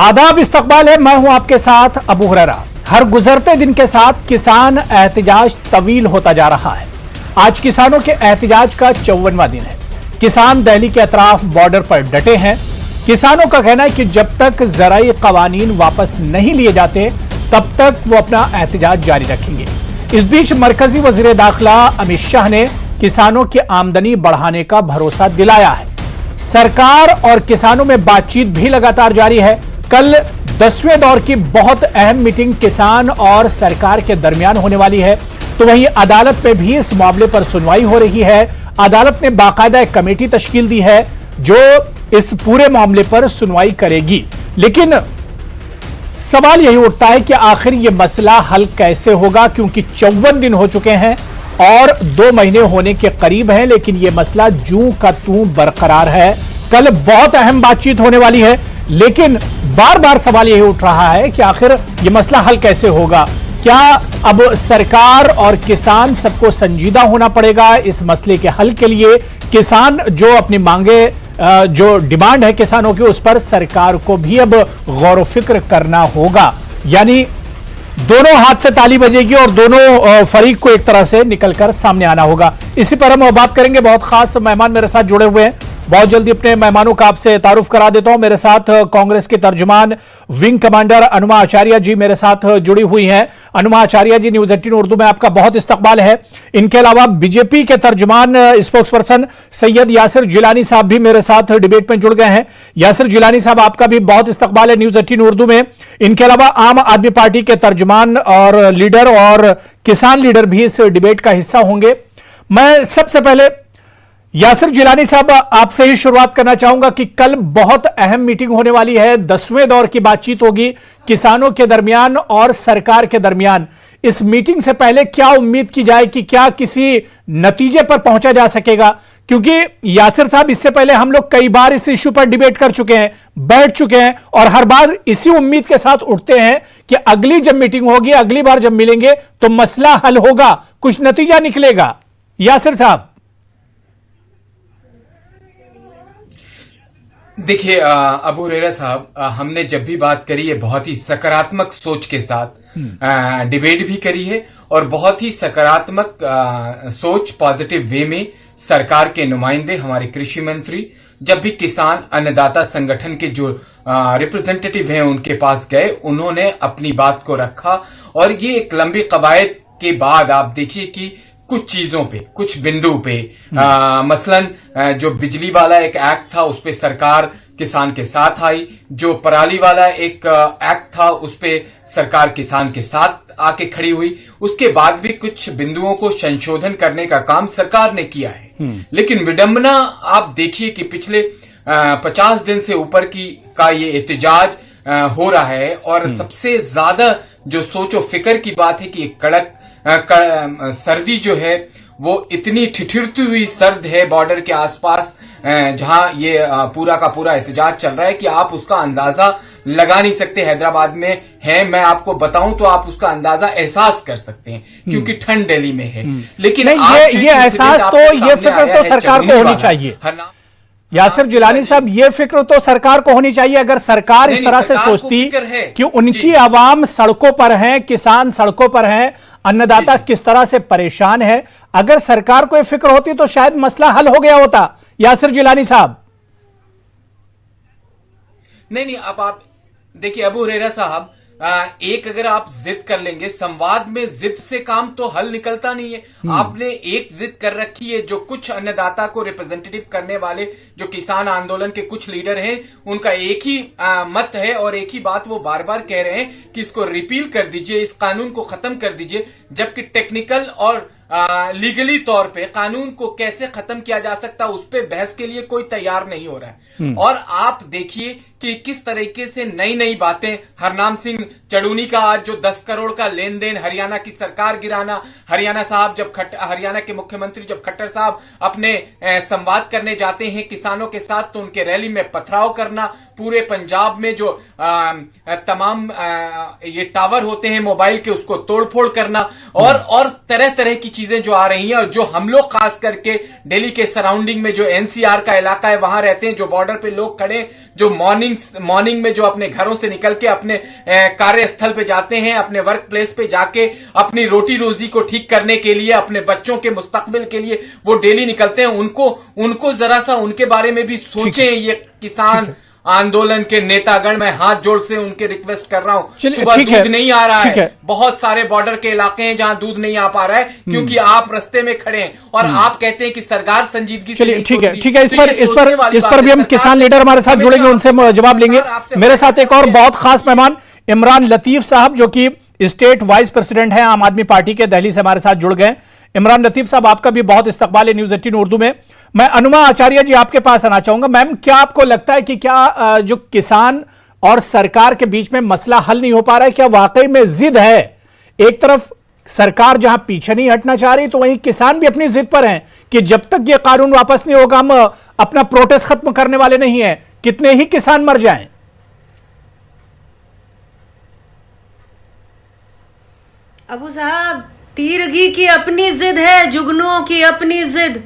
आदाब, इस्तकबाल है। मैं हूं आपके साथ अबू हुरैरा। हर गुजरते दिन के साथ किसान एहतजाज तवील होता जा रहा है। आज किसानों के एहतजाज का 54वां दिन है। किसान दिल्ली के अतराफ बॉर्डर पर डटे हैं। किसानों का कहना है कि जब तक ज़राई कवानीन वापस नहीं लिए जाते तब तक वो अपना एहतजाज जारी रखेंगे। इस बीच मरकजी वजीर दाखिला अमित शाह ने किसानों की आमदनी बढ़ाने का भरोसा दिलाया है। सरकार और किसानों में बातचीत भी लगातार जारी है। कल 10वें दौर की बहुत अहम मीटिंग किसान और सरकार के दरमियान होने वाली है, तो वहीं अदालत में भी इस मामले पर सुनवाई हो रही है। अदालत ने बाकायदा एक कमेटी तश्कील दी है जो इस पूरे मामले पर सुनवाई करेगी। लेकिन सवाल यही उठता है कि आखिर यह मसला हल कैसे होगा, क्योंकि 54 दिन हो चुके हैं और 2 महीने होने के करीब है, लेकिन यह मसला जूं का तूं बरकरार है। कल बहुत अहम बातचीत होने वाली है, लेकिन बार बार सवाल यही उठ रहा है कि आखिर यह मसला हल कैसे होगा। क्या अब सरकार और किसान सबको संजीदा होना पड़ेगा इस मसले के हल के लिए? किसान जो अपनी मांगे, जो डिमांड है किसानों की, उस पर सरकार को भी अब गौर व फिक्र करना होगा। यानी दोनों हाथ से ताली बजेगी और दोनों फरीक को एक तरह से निकलकर सामने आना होगा। इसी पर हम बात करेंगे। बहुत खास मेहमान मेरे साथ जुड़े हुए हैं। बहुत जल्दी अपने मेहमानों का आपसे तारुफ करा देता हूं। मेरे साथ कांग्रेस के तर्जुमान विंग कमांडर अनुमा आचार्य जी मेरे साथ जुड़ी हुई हैं। अनुमा आचार्य जी, न्यूज 18 उर्दू में आपका बहुत इस्तकबाल है। इनके अलावा बीजेपी के तर्जुमान स्पोक्स पर्सन सैयद यासिर जिलानी साहब भी मेरे साथ डिबेट में जुड़ गए हैं। यासिर जिलानी साहब, आपका भी बहुत इस्तकबाल है न्यूज 18 उर्दू में। इनके अलावा आम आदमी पार्टी के तर्जुमान और लीडर और किसान लीडर भी इस डिबेट का हिस्सा होंगे। मैं सबसे पहले यासिर जिलानी साहब आपसे ही शुरुआत करना चाहूंगा कि कल बहुत अहम मीटिंग होने वाली है। 10वें दौर की बातचीत होगी किसानों के दरमियान और सरकार के दरमियान। इस मीटिंग से पहले क्या उम्मीद की जाए कि क्या किसी नतीजे पर पहुंचा जा सकेगा? क्योंकि यासिर साहब, इससे पहले हम लोग कई बार इस इश्यू पर डिबेट कर चुके हैं, बैठ चुके हैं, और हर बार इसी उम्मीद के साथ उठते हैं कि अगली जब मीटिंग होगी, अगली बार जब मिलेंगे तो मसला हल होगा, कुछ नतीजा निकलेगा। यासिर साहब, देखिए अबू हुरैरा साहब, हमने जब भी बात करी है बहुत ही सकारात्मक सोच के साथ डिबेट भी करी है और बहुत ही सकारात्मक सोच, पॉजिटिव वे में सरकार के नुमाइंदे, हमारे कृषि मंत्री, जब भी किसान अन्नदाता संगठन के जो रिप्रेजेंटेटिव हैं उनके पास गए, उन्होंने अपनी बात को रखा। और ये एक लंबी कवायद के बाद आप देखिए कि कुछ चीजों पे, कुछ बिंदु पे, मसलन जो बिजली वाला एक एक्ट था उस पे सरकार किसान के साथ आई। जो पराली वाला एक एक्ट था उस पे सरकार किसान के साथ आके खड़ी हुई। उसके बाद भी कुछ बिंदुओं को संशोधन करने का काम सरकार ने किया है। लेकिन विडंबना आप देखिए कि पिछले 50 दिन से ऊपर का ये एहतजाज हो रहा है। और सबसे ज्यादा जो सोचो फिक्र की बात है कि कड़क सर्दी जो है वो इतनी ठिठुरती हुई सर्द है बॉर्डर के आसपास, जहां ये पूरा का पूरा एहतजाज चल रहा है कि आप उसका अंदाजा लगा नहीं सकते। हैदराबाद में है, मैं आपको बताऊं तो आप उसका अंदाजा एहसास कर सकते हैं, क्योंकि ठंड दिल्ली में है। लेकिन ये एहसास तो, ये फिक्र तो सरकार को होनी चाहिए। यासिर जिलानी साहब, ये फिक्र तो सरकार को होनी चाहिए। अगर सरकार इस तरह से सोचती कि उनकी आवाम सड़कों पर है, किसान सड़कों पर है, अन्नदाता किस तरह से परेशान है, अगर सरकार को ये फिक्र होती तो शायद मसला हल हो गया होता। यासिर जिलानी साहब, नहीं, अब आप देखिए अबू हुरैरा साहब, एक अगर आप जिद कर लेंगे, संवाद में जिद से काम तो हल निकलता नहीं है। आपने एक जिद कर रखी है, जो कुछ अन्नदाता को रिप्रेजेंटेटिव करने वाले जो किसान आंदोलन के कुछ लीडर हैं, उनका एक ही मत है और एक ही बात वो बार बार कह रहे हैं कि इसको रिपील कर दीजिए, इस कानून को खत्म कर दीजिए। जबकि टेक्निकल और लीगली तौर पे कानून को कैसे खत्म किया जा सकता है उस पे बहस के लिए कोई तैयार नहीं हो रहा है। और आप देखिए कि किस तरीके से नई नई बातें, हरनाम सिंह चड़ूनी का आज जो 10 करोड़ का लेन देन, हरियाणा की सरकार गिराना, हरियाणा साहब जब हरियाणा के मुख्यमंत्री जब खट्टर साहब अपने संवाद करने जाते हैं किसानों के साथ तो उनके रैली में पथराव करना, पूरे पंजाब में जो तमाम ये टावर होते हैं मोबाइल के उसको तोड़फोड़ करना और तरह तरह की चीजें जो आ रही हैं, और जो हम लोग खास करके दिल्ली के सराउंडिंग में जो एनसीआर का इलाका है वहां रहते हैं, जो बॉर्डर पे लोग खड़े, जो मॉर्निंग में जो अपने घरों से निकल के अपने कार्यस्थल पे जाते हैं, अपने वर्क प्लेस पे जाके अपनी रोटी रोजी को ठीक करने के लिए, अपने बच्चों के मुस्तकबिल के लिए वो डेली निकलते हैं, उनको जरा सा उनके बारे में भी सोचें। ये किसान आंदोलन के नेतागण, मैं हाथ जोड़ से उनके रिक्वेस्ट कर रहा हूं, सुबह दूध नहीं आ रहा है, बहुत सारे बॉर्डर के इलाके हैं जहां दूध नहीं आ पा रहा है क्योंकि आप रास्ते में खड़े हैं और आप कहते हैं कि सरकार संजीदगी से। चलिए ठीक है, इस पर भी हम किसान लीडर हमारे साथ जुड़ेंगे, उनसे जवाब लेंगे। मेरे साथ एक और बहुत खास मेहमान इमरान लतीफ साहब, जो कि स्टेट वाइस प्रेसिडेंट है आम आदमी पार्टी के, दिल्ली से हमारे साथ जुड़ गए। इमरान लतीफ साहब, आपका भी बहुत इस्तकबाल है न्यूज 18 उर्दू में। मैं अनुमा आचार्य जी आपके पास आना चाहूंगा। मैम, क्या आपको लगता है कि क्या जो किसान और सरकार के बीच में मसला हल नहीं हो पा रहा है? क्या वाकई में जिद है? एक तरफ सरकार जहां पीछे नहीं हटना चाह रही, तो वहीं किसान भी अपनी जिद पर हैं कि जब तक ये कानून वापस नहीं होगा हम अपना प्रोटेस्ट खत्म करने वाले नहीं है, कितने ही किसान मर जाएं। अबू साहब, तीरगी की अपनी जिद है, जुगनुओं की अपनी जिद,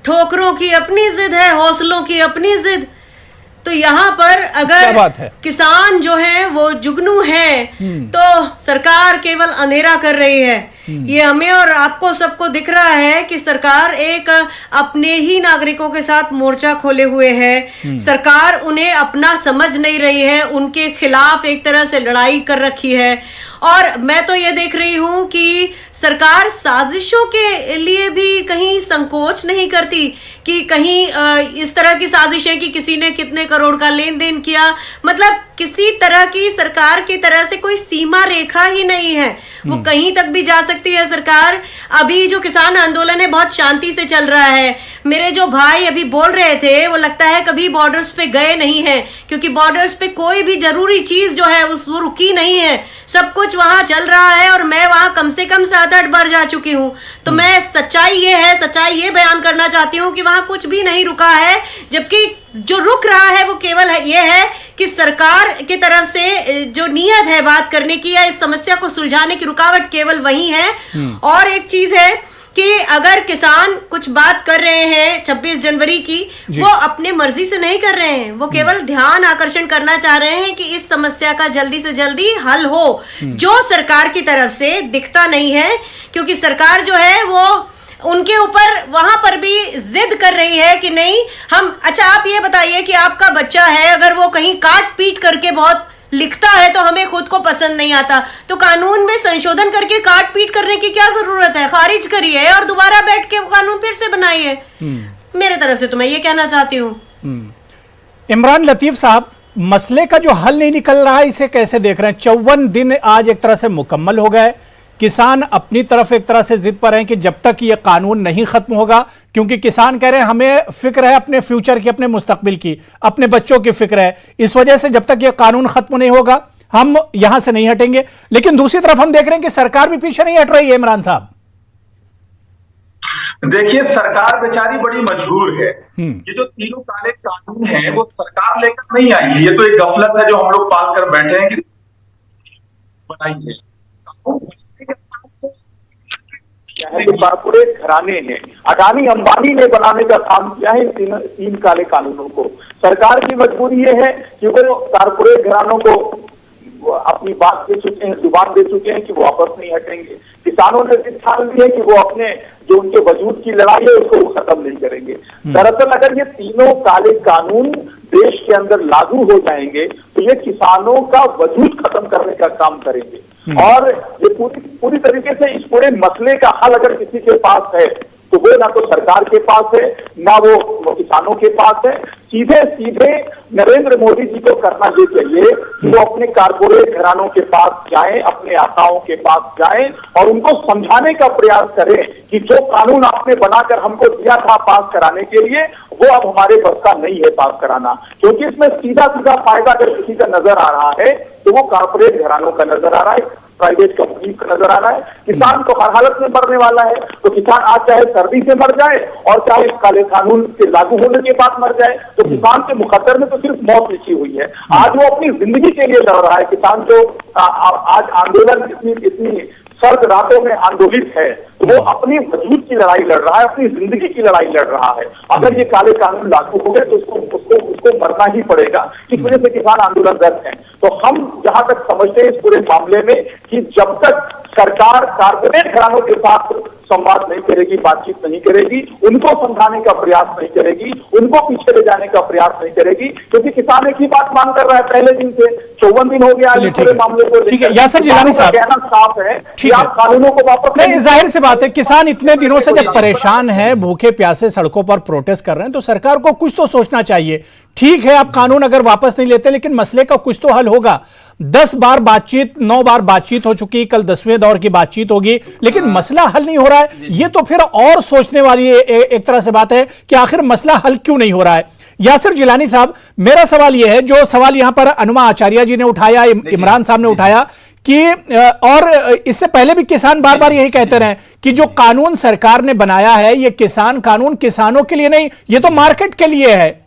ठोकरों की अपनी जिद है, हौसलों की अपनी जिद। तो यहाँ पर अगर किसान जो है वो जुगनू है तो सरकार केवल अंधेरा कर रही है। ये हमें और आपको सबको दिख रहा है कि सरकार एक अपने ही नागरिकों के साथ मोर्चा खोले हुए है। सरकार उन्हें अपना समझ नहीं रही है, उनके खिलाफ एक तरह से लड़ाई कर रखी है। और मैं तो ये देख रही हूं कि सरकार साजिशों के लिए भी कहीं संकोच नहीं करती कि कहीं इस तरह की साजिशें कि किसी ने कितने करोड़ का लेन देन किया, मतलब किसी तरह की सरकार की तरह से कोई सीमा रेखा ही नहीं है, वो कहीं तक भी जा सकती है सरकार। अभी जो किसान आंदोलन है बहुत शांति से चल रहा है। मेरे जो भाई अभी बोल रहे थे वो लगता है कभी बॉर्डर्स पे गए नहीं है, क्योंकि बॉर्डर्स पे कोई भी जरूरी चीज जो है वो रुकी नहीं है, सब कुछ वहां चल रहा है। और मैं वहां कम से कम 7-8 बार जा चुकी हूं, तो मैं सच्चाई ये बयान करना चाहती हूँ कि वहां कुछ भी नहीं रुका है। जबकि जो रुक रहा है वो केवल ये है कि सरकार की तरफ से जो नीयत है बात करने की या इस समस्या को सुलझाने की, रुकावट केवल वही है। और एक चीज है कि अगर किसान कुछ बात कर रहे हैं 26 जनवरी की, वो अपने मर्जी से नहीं कर रहे हैं, वो केवल ध्यान आकर्षण करना चाह रहे हैं कि इस समस्या का जल्दी से जल्दी हल हो, जो सरकार की तरफ से दिखता नहीं है। क्योंकि सरकार जो है वो उनके ऊपर वहां पर भी जिद कर रही है कि नहीं हम, अच्छा आप ये बताइए कि आपका बच्चा है, अगर वो कहीं काट पीट करके बहुत लिखता है तो हमें खुद को पसंद नहीं आता, तो कानून में संशोधन करके काट पीट करने की क्या जरूरत है? खारिज करिए और दोबारा बैठ के वो कानून फिर से बनाइए। मेरे तरफ से तो मैं ये कहना चाहती हूँ। इमरान लतीफ साहब, मसले का जो हल नहीं निकल रहा है, इसे कैसे देख रहे हैं? 54 दिन आज एक तरह से मुकम्मल हो गए, किसान अपनी तरफ एक तरह से जिद पर हैं कि जब तक ये कानून नहीं खत्म होगा, क्योंकि किसान कह रहे हैं हमें फिक्र है अपने फ्यूचर की, अपने मुस्तकबिल की, अपने बच्चों की फिक्र है, इस वजह से जब तक ये कानून खत्म नहीं होगा हम यहां से नहीं हटेंगे। लेकिन दूसरी तरफ हम देख रहे हैं कि सरकार भी पीछे नहीं हट रही है। इमरान साहब, देखिए, सरकार बेचारी बड़ी मजबूर है। ये जो तीनों काले कानून है वो सरकार लेकर नहीं आई है, ये तो एक गफलत है जो हम लोग पास कर बैठे हैं कि बनाइए। कॉर्पोरेट घराने ने, अडानी अंबानी ने बनाने का काम किया है तीन काले कानूनों को। सरकार की मजबूरी ये है कि वो कॉर्पोरेट घरानों को अपनी बात दे चुके हैं, जुबान दे चुके हैं कि वो वापस नहीं हटेंगे। किसानों ने जिद ठान ली है कि वो अपने जो उनके वजूद की लड़ाई है उसको खत्म नहीं करेंगे। दरअसल अगर ये तीनों काले कानून देश के अंदर लागू हो जाएंगे तो ये किसानों का वजूद खत्म करने का काम करेंगे। और ये पूरी तरीके से इस पूरे मसले का हल अगर किसी के पास है तो वो ना तो सरकार के पास है ना वो किसानों के पास है। सीधे सीधे नरेंद्र मोदी जी को करना ये चाहिए कि वो अपने कारपोरेट घरानों के पास जाएं, अपने आकाओं के पास जाएं और उनको समझाने का प्रयास करें कि जो कानून आपने बनाकर हमको दिया था पास कराने के लिए वो अब हमारे बस का नहीं है पास कराना। क्योंकि इसमें सीधा सीधा फायदा अगर किसी का नजर आ रहा है तो वो कारपोरेट घरानों का नजर आ रहा है, प्राइवेट कंपनी का नजर आ रहा है। किसान को हर हालत में मरने वाला है, तो किसान आज चाहे सर्दी से मर जाए और चाहे काले कानून के लागू होने के बाद मर जाए, तो किसान के मुकद्दर में तो सिर्फ मौत लिखी हुई है। आज वो अपनी जिंदगी के लिए लड़ रहा है। किसान जो आज आंदोलन इतनी सर्द रातों में आंदोलित है, वो अपनी वजूद की लड़ाई लड़ रहा है, अपनी जिंदगी की लड़ाई लड़ रहा है। अगर ये काले कानून लागू हो गए तो उसको मरना ही पड़ेगा। इस वजह से किसान आंदोलनरत है। तो हम जहां तक समझते हैं इस पूरे मामले में कि जब तक सरकार कारपोरेट घरानों के साथ संवाद नहीं करेगी, बातचीत नहीं करेगी, उनको समझाने का प्रयास नहीं करेगी, उनको पीछे ले जाने का प्रयास नहीं करेगी, क्योंकि किसान एक ही बात मांग कर रहा है पहले दिन से। 54 दिन हो गया पूरे मामले को। ठीक है यासर जिलानी साहब, कहना साफ है कि आप कानूनों को वापस नहीं, जाहिर सी बात है किसान इतने दिनों से जब परेशान है, भूखे प्यासे सड़कों पर प्रोटेस्ट कर रहे हैं, तो सरकार को कुछ तो सोचना चाहिए। ठीक है आप कानून अगर वापस नहीं लेते, लेकिन मसले का कुछ तो हल होगा। 10 बार बातचीत, 9 बार बातचीत हो चुकी, कल 10वें दौर की बातचीत होगी, लेकिन मसला हल नहीं हो रहा है। ये तो फिर और सोचने वाली एक तरह से बात है कि आखिर मसला हल क्यों नहीं हो रहा है। यासर जिलानी साहब, मेरा सवाल यह है, जो सवाल यहां पर अनुमा आचार्य जी ने उठाया, इमरान साहब ने उठाया कि और इससे पहले भी किसान बार बार यही कहते रहे कि जो कानून सरकार ने बनाया है ये किसान कानून किसानों के लिए नहीं, ये तो मार्केट के लिए है।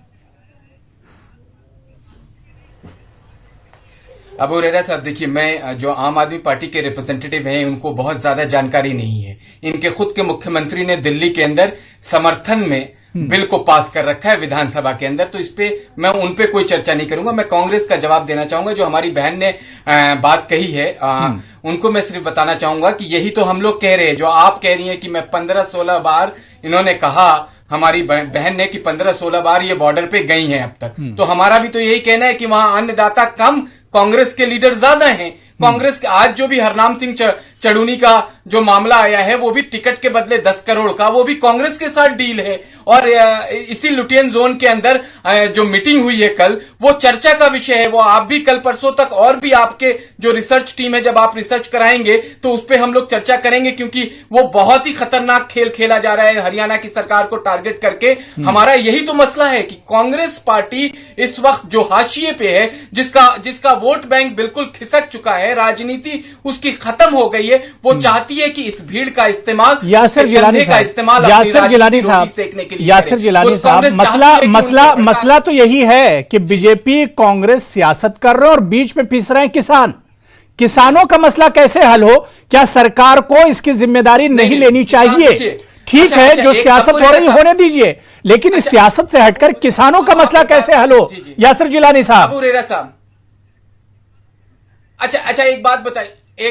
अबू हुरैरा साहब, देखिए, मैं जो आम आदमी पार्टी के रिप्रेजेंटेटिव हैं उनको बहुत ज्यादा जानकारी नहीं है। इनके खुद के मुख्यमंत्री ने दिल्ली के अंदर समर्थन में बिल को पास कर रखा है विधानसभा के अंदर, तो इस पे मैं उन पे कोई चर्चा नहीं करूंगा। मैं कांग्रेस का जवाब देना चाहूंगा। जो हमारी बहन ने बात कही है, उनको मैं सिर्फ बताना चाहूंगा कि यही तो हम लोग कह रहे हैं, जो आप कह रही हैं कि मैं 15-16 बार इन्होंने कहा, हमारी बहन ने कि 15-16 बार ये बॉर्डर पे गई हैं अब तक, तो हमारा भी तो यही कहना है कि वहां अन्नदाता कम, कांग्रेस के लीडर ज्यादा हैं। कांग्रेस के आज जो भी हरनाम सिंह चढ़ूनी का जो मामला आया है, वो भी टिकट के बदले 10 करोड़ का, वो भी कांग्रेस के साथ डील है। और इसी लुटियन जोन के अंदर जो मीटिंग हुई है कल, वो चर्चा का विषय है। वो आप भी कल परसों तक, और भी आपके जो रिसर्च टीम है, जब आप रिसर्च कराएंगे तो उस पर हम लोग चर्चा करेंगे, क्योंकि वो बहुत ही खतरनाक खेल खेला जा रहा है हरियाणा की सरकार को टारगेट करके। हमारा यही तो मसला है कि कांग्रेस पार्टी इस वक्त जो हाशिए पे है, जिसका वोट बैंक बिल्कुल खिसक चुका है, राजनीति उसकी खत्म हो गई है, वो चाहती है कि इस भीड़ का इस्तेमाल, यासर जिलानी साहब, मसला तो यही है कि बीजेपी कांग्रेस सियासत कर रहे हैं और बीच में पिस रहे हैं किसानों का मसला कैसे हल हो? क्या सरकार को इसकी जिम्मेदारी नहीं लेनी चाहिए? ठीक है, जो सियासत हो रही होने दीजिए, लेकिन इस सियासत से हटकर किसानों का मसला कैसे हल हो? यासर जिलानी साहब, अबू हुरैरा साहब, अच्छा एक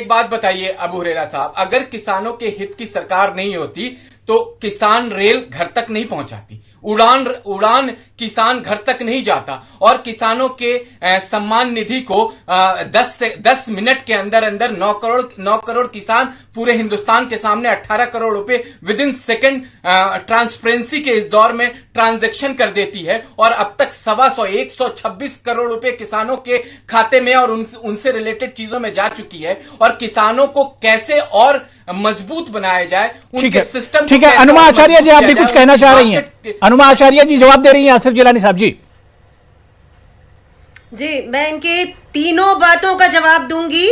बात बताइए अबू हुरैरा साहब, अगर किसानों के हित की सरकार नहीं होती तो किसान रेल घर तक नहीं पहुंचाती, उड़ान किसान घर तक नहीं जाता, और किसानों के सम्मान निधि को 10 मिनट के अंदर 9 करोड़ किसान पूरे हिंदुस्तान के सामने 18 करोड़ रुपए विद इन सेकेंड ट्रांसपेरेंसी के इस दौर में ट्रांजैक्शन कर देती है। और अब तक 126 करोड़ रुपए किसानों के खाते में और उनसे रिलेटेड चीजों में जा चुकी है। और किसानों को कैसे और मजबूत बनाया जाए, उनके सिस्टम। ठीक है, अनुमा आचार्य जी, आप भी कुछ कहना चाह रही हैं? अनुमा आचार्य जी जवाब दे रही हैं यासर जिलानी साहब जी। जी, मैं इनके तीनों बातों का जवाब दूंगी।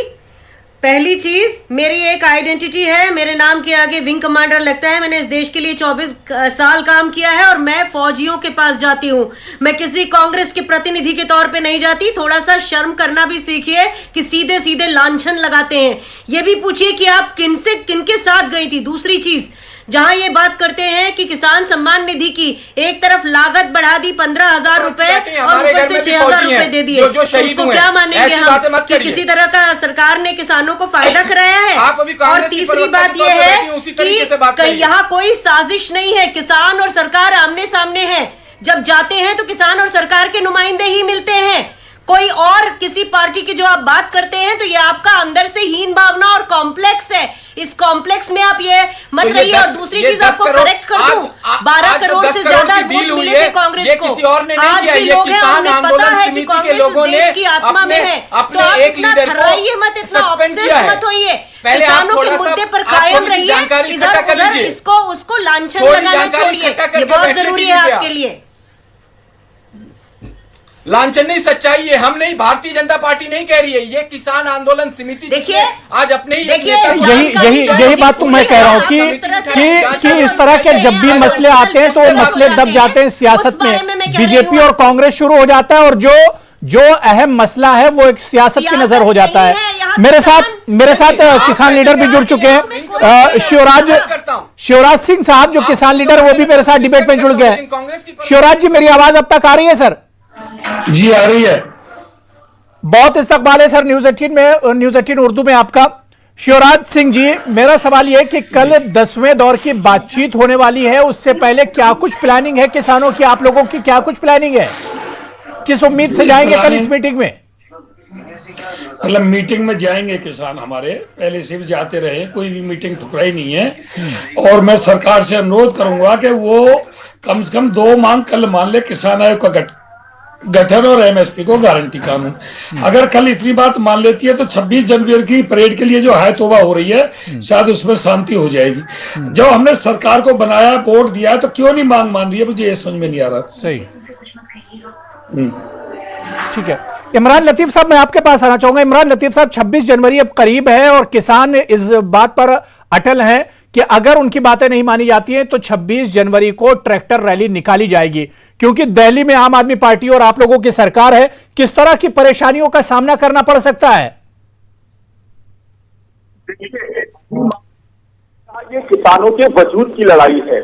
पहली चीज, मेरी एक आइडेंटिटी है, मेरे नाम के आगे विंग कमांडर लगता है। मैंने इस देश के लिए 24 साल काम किया है और मैं फौजियों के पास जाती हूँ। मैं किसी कांग्रेस के प्रतिनिधि के तौर पे नहीं जाती। थोड़ा सा शर्म करना भी सीखिए कि सीधे सीधे लांछन लगाते हैं। ये भी पूछिए कि आप किनके साथ गई थी। दूसरी चीज, जहां ये बात करते हैं कि किसान सम्मान निधि की एक तरफ लागत बढ़ा दी 15,000 रुपए और ऊपर से 6,000 रुपए दे दिए, तो उसको क्या मानेंगे हम कि किसी तरह का सरकार ने किसानों को फायदा कराया है? और तीसरी बात यह है कि यहाँ कोई साजिश नहीं है, किसान और सरकार आमने सामने है। जब जाते हैं तो किसान और सरकार के नुमाइंदे ही मिलते हैं। कोई और किसी पार्टी की जो आप बात करते हैं तो ये आपका अंदर से हीन भावना और कॉम्प्लेक्स है। इस कॉम्प्लेक्स में आप ये मत रहिए। और दूसरी चीज आपको करेक्ट कर दूं, 12 करोड़ से ज्यादा वोट मिले थे कांग्रेस को। आज भी लोग हैं, उन्हें पता है कि कांग्रेस इस देश की आत्मा में है। तो आप इतना थर्राइए मत, इतना ऑब्सेस मत होइए। किसानों के मुद्दे पर कायम रहिए, इधर उधर इसको उसको लांछन लगाना छोड़िए। ये बहुत जरूरी है आपके लिए। लांछन नहीं, सच्चाई है। हम नहीं, भारतीय जनता पार्टी नहीं कह रही है, ये किसान आंदोलन समिति देखिए आज अपने ही यही बात तो मैं कह रहा हूँ कि इस तरह के जब भी मसले आते हैं तो मसले दब जाते हैं सियासत में। बीजेपी और कांग्रेस शुरू हो जाता है और जो अहम मसला है वो एक सियासत की नजर हो जाता है। मेरे साथ किसान लीडर भी जुड़ चुके हैं, शिवराज सिंह साहब जो किसान लीडर वो भी मेरे साथ डिबेट में जुड़ गए हैं। शिवराज जी, मेरी आवाज अब तक आ रही है सर? जी आ रही है। बहुत इस्तकबाल है सर न्यूज 18 में, न्यूज 18 उर्दू में आपका। शिवराज सिंह जी, मेरा सवाल यह है कि कल 10वें दौर की बातचीत होने वाली है, उससे पहले क्या कुछ प्लानिंग है किसानों की, आप लोगों की क्या कुछ प्लानिंग है? किस उम्मीद से जाएंगे कल इस मीटिंग में? मतलब मीटिंग में जाएंगे किसान, हमारे पहले से भी जाते रहे, कोई भी मीटिंग ठुकराई नहीं है। और मैं सरकार से अनुरोध करूंगा कि वो कम से कम 2 मांग कल मान ले, किसान आयोग का गठन और एमएसपी को गारंटी कानून। अगर कल इतनी बात मान लेती है तो 26 जनवरी की परेड के लिए जो है तोबा हो रही है, शायद उसमें शांति हो जाएगी। जब हमने सरकार को बनाया, वोट दिया, तो क्यों नहीं मांग मान रही है, मुझे ये समझ में नहीं आ रहा। सही, ठीक है। इमरान लतीफ साहब, मैं आपके पास आना चाहूंगा। इमरान लतीफ साहब, 26 जनवरी अब करीब है और किसान इस बात पर अटल हैं कि अगर उनकी बातें नहीं मानी जाती हैं तो 26 जनवरी को ट्रैक्टर रैली निकाली जाएगी, क्योंकि दिल्ली में आम आदमी पार्टी और आप लोगों की सरकार है। किस तरह की परेशानियों का सामना करना पड़ सकता है? ये किसानों के वजूद की लड़ाई है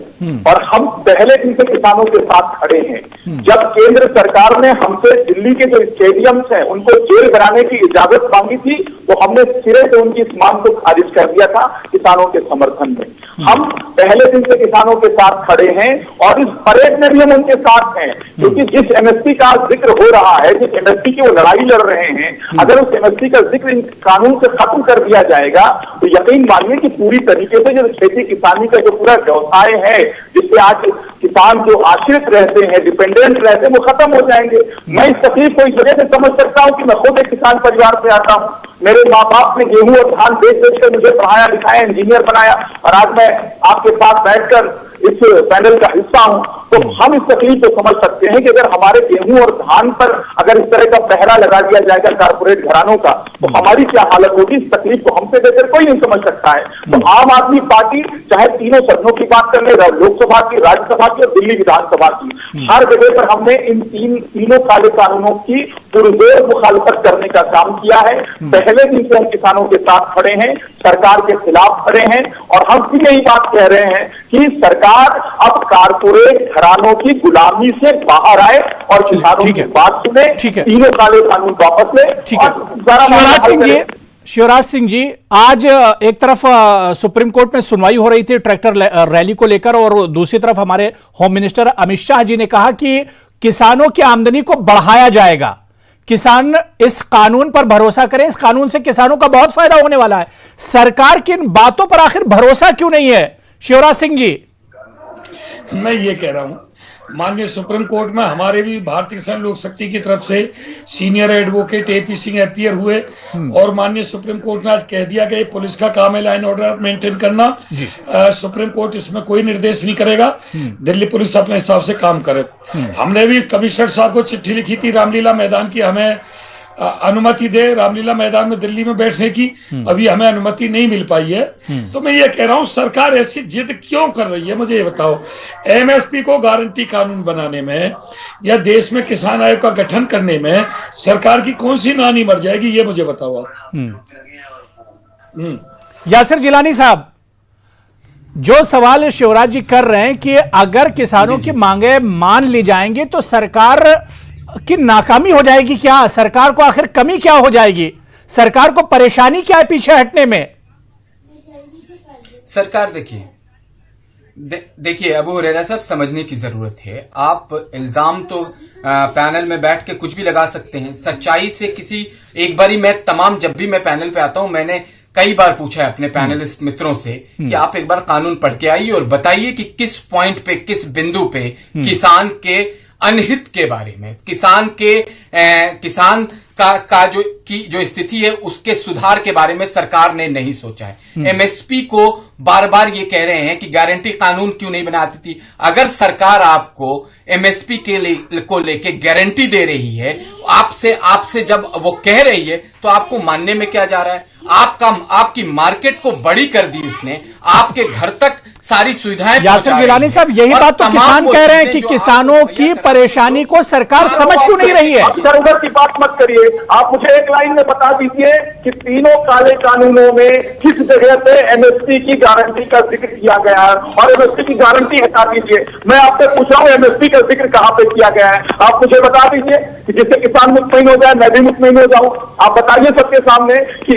और हम पहले दिन से किसानों के साथ खड़े हैं। जब केंद्र सरकार ने हमसे दिल्ली के जो स्टेडियम्स हैं उनको जेल बनाने की इजाजत मांगी थी, तो हमने सिरे से उनकी इस मांग को खारिज कर दिया था किसानों के समर्थन में। हम पहले दिन से किसानों के साथ खड़े हैं और इस परेड में भी हम उनके साथ हैं, क्योंकि जिस एमएसपी का जिक्र हो रहा है, जिस एमएसपी की वो लड़ाई लड़ रहे हैं, अगर उस एमएसपी का जिक्र इन कानून से खत्म कर दिया जाएगा तो यकीन मानिए कि पूरी तरीके से जो खेती किसानी का जो पूरा व्यवसाय है, जिससे आज किसान जो आश्रित रहते हैं, डिपेंडेंट रहते हैं, वो खत्म हो जाएंगे। मैं इस तकलीफ को इस वजह से समझ सकता हूँ कि मैं खुद एक किसान परिवार से आता हूँ। मेरे माँ बाप ने गेहूं और धान बेच कर मुझे पढ़ाया लिखाया, इंजीनियर बनाया, और आज मैं आपके साथ बैठकर इस पैनल का हिस्सा हूं। तो हम इस तकलीफ को समझ सकते हैं कि अगर हमारे गेहूं और धान पर अगर इस तरह का पहरा लगा दिया जाएगा कारपोरेट घरानों का, तो हमारी क्या हालत होगी। इस तकलीफ को हमसे बेहतर कोई नहीं समझ सकता है। तो आम आदमी पार्टी चाहे तीनों सदनों की बात कर ले, लोकसभा की, राज्यसभा की और दिल्ली विधानसभा की, हर जगह पर हमने इन तीनों काले कानूनों की पुरजोर मुखालफत करने का काम किया है। पहले दिन से हम किसानों के साथ खड़े हैं, सरकार के खिलाफ खड़े हैं, और हम भी यही बात कह रहे हैं कि सरकार अब कारपोरेट घरानों की गुलामी से बाहर आए और किसानों की बात सुने, तीनों काले कानून वापस ले। शिवराज सिंह जी, आज एक तरफ सुप्रीम कोर्ट में सुनवाई हो रही थी ट्रैक्टर रैली को लेकर, और दूसरी तरफ हमारे होम मिनिस्टर अमित शाह जी ने कहा कि किसानों की आमदनी को बढ़ाया जाएगा। किसान इस कानून पर भरोसा करें, इस कानून से किसानों का बहुत फायदा होने वाला है। सरकार की इन बातों पर आखिर भरोसा क्यों नहीं है शिवराज सिंह जी? मैं ये कह रहा हूं, माननीय सुप्रीम कोर्ट में हमारे भी भारतीय किसान लोक शक्ति की तरफ से senior advocate AP Singh appear हुए, और माननीय सुप्रीम कोर्ट ने आज कह दिया कि पुलिस का काम है लाइन ऑर्डर मेंटेन करना। सुप्रीम कोर्ट इसमें कोई निर्देश नहीं करेगा, दिल्ली पुलिस अपने हिसाब से काम करे। हमने भी कमिश्नर साहब को चिट्ठी लिखी थी रामलीला मैदान की, हमें अनुमति दे रामलीला मैदान में दिल्ली में बैठने की, अभी हमें अनुमति नहीं मिल पाई है। तो मैं ये कह रहा हूं, सरकार ऐसी जिद क्यों कर रही है, मुझे ये बताओ। एमएसपी को गारंटी कानून बनाने में या देश में किसान आयोग का गठन करने में सरकार की कौन सी नानी मर जाएगी, ये मुझे बताओ आप। यासिर जिलानी साहब, जो सवाल शिवराज जी कर रहे हैं कि अगर किसानों की मांगे मान ली जाएंगी तो सरकार की नाकामी हो जाएगी क्या? सरकार को आखिर कमी क्या हो जाएगी? सरकार को परेशानी क्या है पीछे हटने में? सरकार देखिए अबू हुरैरा साहब, समझने की जरूरत है। आप इल्जाम तो पैनल में बैठ के कुछ भी लगा सकते हैं, सच्चाई से किसी एक बारी जब भी मैं पैनल पे आता हूं, मैंने कई बार पूछा है अपने पैनलिस्ट मित्रों से कि आप एक बार कानून पढ़ के आइए और बताइए कि किस पॉइंट पे, किस बिंदु पे किसान के अनहित के बारे में, किसान का जो स्थिति है उसके सुधार के बारे में सरकार ने नहीं सोचा है। एमएसपी को बार बार ये कह रहे हैं कि गारंटी कानून क्यों नहीं बनाती थी। अगर सरकार आपको एमएसपी को लेके गारंटी दे रही है, आपसे जब वो कह रही है, तो आपको मानने में क्या जा रहा है? आपकी मार्केट को बड़ी कर दी उसने, आपके घर तक सारी सुविधाएं यासिर पहुंचा रही जिलानी है। साहब, यही और बात तो तमाम किसान वो कह रहे हैं चीजें कि जो किसानों आपको की मुहैया करा परेशानी को सरकार समझ क्यों नहीं रही है? आप इधर उधर की बात मत करिए। आप मुझे एक लाइन में बता दीजिए कि तीनों काले कानूनों में किस जगह पे एमएसपी की गारंटी का जिक्र किया गया है, और एमएसपी की गारंटी हटा दीजिए। मैं आपसे पूछ रहा हूँ एमएसपी का जिक्र कहाँ पे किया गया है? आप मुझे बता दीजिए कि जिससे किसान मुतमईन हो जाए, मैं भी मुतमईन हो जाऊं। आप बताइए सबके सामने कि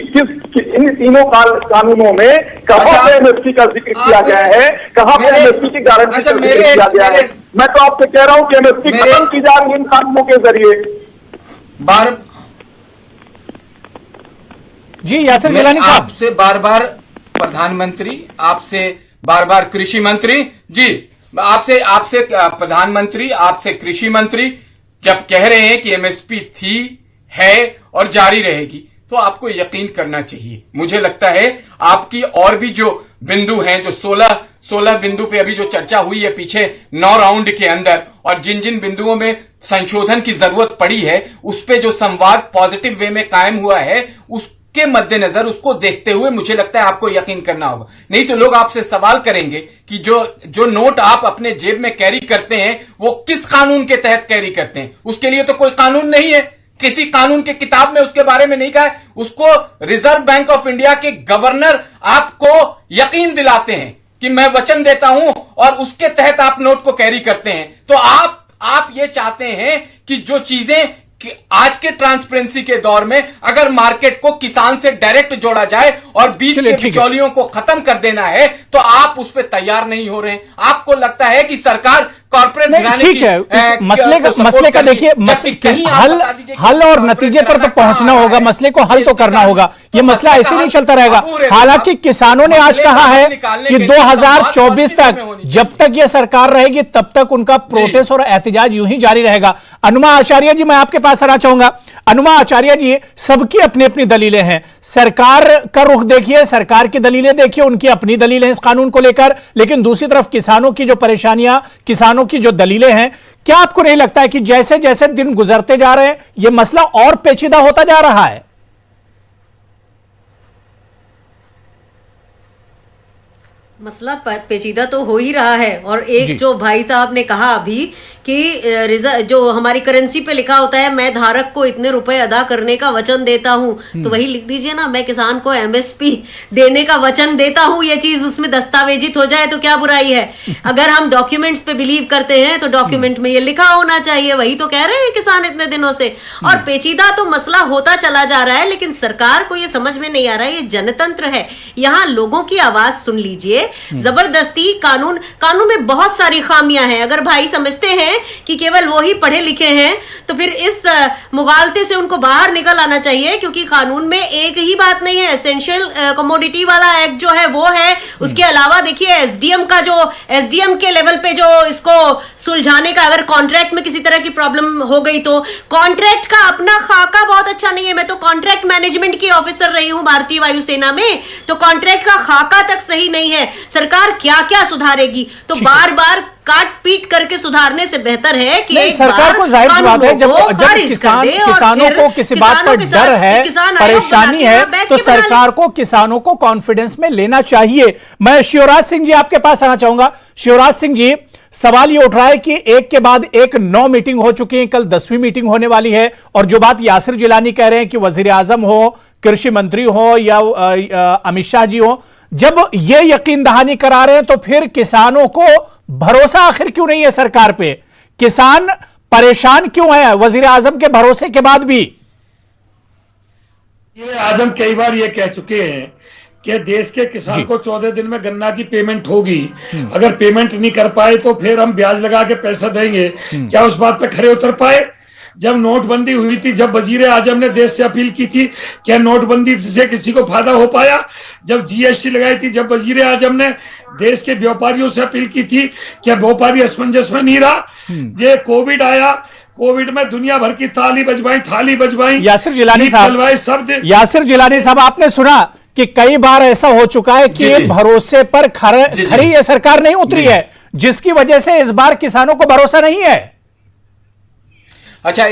इन तीनों कानूनों में कहाँ पे एमएसपी का जिक्र किया गया है, कहाँ पे एमएसपी की गारंटी का जिक्र किया गया है? मैं तो आपसे कह रहा हूँ कि एमएसपी खत्म की जा रही है इन कानूनों के जरिए। जी यासिर जिलानी साहब, आपसे बार बार प्रधानमंत्री, आपसे बार बार कृषि मंत्री, जी आपसे प्रधानमंत्री, आपसे कृषि मंत्री जब कह रहे हैं कि एमएसपी थी, है और जारी रहेगी, तो आपको यकीन करना चाहिए। मुझे लगता है आपकी और भी जो बिंदु हैं, जो 16 बिंदु पे अभी जो चर्चा हुई है पीछे 9 राउंड के अंदर, और जिन जिन बिंदुओं में संशोधन की जरूरत पड़ी है, उस पे जो संवाद पॉजिटिव वे में कायम हुआ है, उसके मद्देनजर, उसको देखते हुए मुझे लगता है आपको यकीन करना होगा। नहीं तो लोग आपसे सवाल करेंगे कि जो नोट आप अपने जेब में कैरी करते हैं वो किस कानून के तहत कैरी करते हैं? उसके लिए तो कोई कानून नहीं है, किसी कानून के किताब में उसके बारे में नहीं कहा है। उसको रिजर्व बैंक ऑफ इंडिया के गवर्नर आपको यकीन दिलाते हैं कि मैं वचन देता हूं, और उसके तहत आप नोट को कैरी करते हैं। तो आप ये चाहते हैं कि जो चीजें कि आज के ट्रांसपेरेंसी के दौर में अगर मार्केट को किसान से डायरेक्ट जोड़ा जाए और बीच के बिचौलियों को खत्म कर देना है, तो आप उस पर तैयार नहीं हो रहे हैं। आपको लगता है कि सरकार कॉर्पोरेट गिराने ठीक है, इस मसले का देखिए हल और नतीजे पर तो पहुंचना होगा, मसले को हल तो करना होगा। ये मसला ऐसे नहीं चलता रहेगा। हालांकि किसानों ने आज कहा है कि 2024 तक जब तक ये सरकार रहेगी तब तक उनका प्रोटेस्ट और एहतजाज यूं ही जारी रहेगा। अनुमा आचार्य जी, मैं आपके पास आना चाहूंगा। अनुमा आचार्य जी, सबकी अपनी अपनी दलीलें हैं। सरकार का रुख देखिए, सरकार की दलीलें देखिए, उनकी अपनी दलीलें इस कानून को लेकर, लेकिन दूसरी तरफ किसानों की जो परेशानियां, किसानों की जो दलीलें हैं, क्या आपको नहीं लगता है कि जैसे जैसे दिन गुजरते जा रहे हैं यह मसला और पेचीदा होता जा रहा है? मसला पेचीदा तो हो ही रहा है। और एक जो भाई साहब ने कहा अभी कि जो हमारी करेंसी पे लिखा होता है मैं धारक को इतने रुपए अदा करने का वचन देता हूं, तो वही लिख दीजिए ना, मैं किसान को एमएसपी देने का वचन देता हूं। ये चीज उसमें दस्तावेजित हो जाए तो क्या बुराई है? अगर हम डॉक्यूमेंट्स पे बिलीव करते हैं तो डॉक्यूमेंट में ये लिखा होना चाहिए। वही तो कह रहे हैं किसान इतने दिनों से। और पेचीदा तो मसला होता चला जा रहा है, लेकिन सरकार को ये समझ में नहीं आ रहा है, ये जनतंत्र है, यहाँ लोगों की आवाज सुन लीजिए। जबरदस्ती कानून में बहुत सारी खामियां हैं। अगर भाई समझते हैं कि केवल वो ही पढ़े लिखे हैं तो फिर इस मुगालते से उनको बाहर निकल आना चाहिए, क्योंकि कानून में एक ही बात नहीं है। एसेंशियल कमोडिटी वाला एक्ट जो है वो है, उसके अलावा देखिए एसडीएम के लेवल पे जो इसको सुलझाने का, अगर कॉन्ट्रैक्ट में किसी तरह की प्रॉब्लम हो गई तो कॉन्ट्रैक्ट का अपना खाका बहुत अच्छा नहीं है। मैं तो कॉन्ट्रैक्ट मैनेजमेंट की ऑफिसर रही हूं भारतीय वायुसेना में, तो कॉन्ट्रैक्ट का खाका तक सही नहीं है। सरकार क्या क्या सुधारेगी? तो बार बार काट पीट करके सुधारने से बेहतर है कि सरकार को जाहिर सी बात है, जब किसानों को किसी बात पर डर है, परेशानी है, तो सरकार को किसानों को कॉन्फिडेंस में लेना चाहिए। मैं शिवराज सिंह जी आपके पास आना चाहूंगा। शिवराज सिंह जी, सवाल ये उठ रहा है कि एक के बाद एक 9 मीटिंग हो चुकी है, कल 10वीं मीटिंग होने वाली है, और जो बात यासिर जिलानी कह रहे हैं कि वजीर आजम हो, कृषि मंत्री हो या अमित शाह जी हो, जब ये यकीन दहानी करा रहे हैं तो फिर किसानों को भरोसा आखिर क्यों नहीं है सरकार पे? किसान परेशान क्यों है वजीर आजम के भरोसे के बाद भी? वजीर आजम कई बार ये कह चुके हैं कि देश के किसान को 14 दिन में गन्ना की पेमेंट होगी। अगर पेमेंट नहीं कर पाए तो फिर हम ब्याज लगा के पैसा देंगे। क्या उस बात पे खरे उतर पाए? जब नोटबंदी हुई थी, जब वजीर आजम ने देश से अपील की थी, क्या नोटबंदी से किसी को फायदा हो पाया? जब जीएसटी लगाई थी, जब वजीर आजम ने देश के व्यापारियों से अपील की थी, क्या व्यापारी असमंजस में नहीं रहा? ये कोविड आया, कोविड में दुनिया भर की थाली बजवाई यासिर जिलानी साहब, आपने सुना कि कई बार ऐसा हो चुका है कि भरोसे पर खरी ये सरकार नहीं उतरी है, जिसकी वजह से इस बार किसानों को भरोसा नहीं है। अच्छा,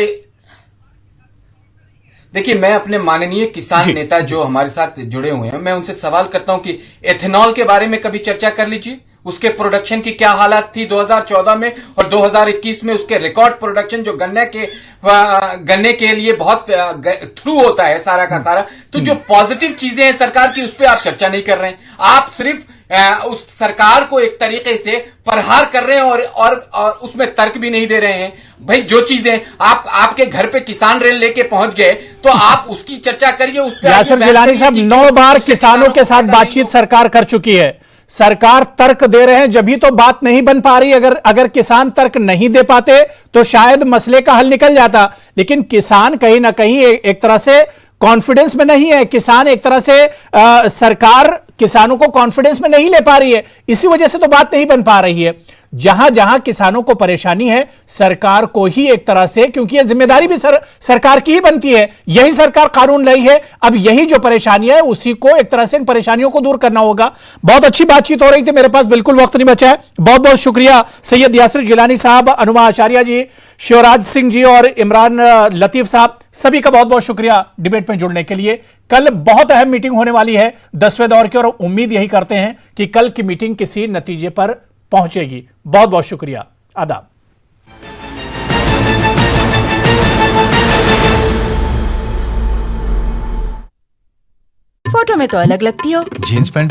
देखिए, मैं अपने माननीय किसान नेता जो हमारे साथ जुड़े हुए हैं, मैं उनसे सवाल करता हूं कि एथेनॉल के बारे में कभी चर्चा कर लीजिए। उसके प्रोडक्शन की क्या हालत थी 2014 में और 2021 में, उसके रिकॉर्ड प्रोडक्शन जो गन्ने के लिए बहुत थ्रू होता है सारा का सारा। तो जो पॉजिटिव चीजें हैं सरकार की, उस पर आप चर्चा नहीं कर रहे हैं। आप सिर्फ उस सरकार को एक तरीके से प्रहार कर रहे हैं और उसमें तर्क भी नहीं दे रहे हैं। भाई जो चीजें आपके घर पे किसान रेल लेके पहुंच गए तो आप उसकी चर्चा करिए। उस यासिर गिलानी साहब, 9 बार किसानों के साथ बातचीत सरकार कर चुकी है। सरकार तर्क दे रहे हैं, जब तो बात नहीं बन पा रही। अगर किसान तर्क नहीं दे पाते तो शायद मसले का हल निकल जाता। लेकिन किसान कहीं ना कहीं एक तरह से कॉन्फिडेंस में नहीं है। किसान एक तरह से सरकार किसानों को कॉन्फिडेंस में नहीं ले पा रही है, इसी वजह से तो बात नहीं बन पा रही है। जहां जहां किसानों को परेशानी है, सरकार को ही एक तरह से, क्योंकि यह जिम्मेदारी भी सरकार की ही बनती है, यही सरकार कानून लाई है। अब यही जो परेशानियां है उसी को एक तरह से इन परेशानियों को दूर करना होगा। बहुत अच्छी बातचीत हो रही थी, मेरे पास बिल्कुल वक्त नहीं बचा है। बहुत बहुत शुक्रिया सैयद यासिर गिलानी साहब, अनुमा आचार्य जी, शिवराज सिंह जी और इमरान लतीफ साहब, सभी का बहुत बहुत शुक्रिया डिबेट में जुड़ने के लिए। कल बहुत अहम मीटिंग होने वाली है 10वें दौर की, और उम्मीद यही करते हैं कि कल की मीटिंग किसी नतीजे पर पहुंचेगी। बहुत बहुत शुक्रिया, आदाब। फोटो में तो अलग लगती हो, जीन्स पैंट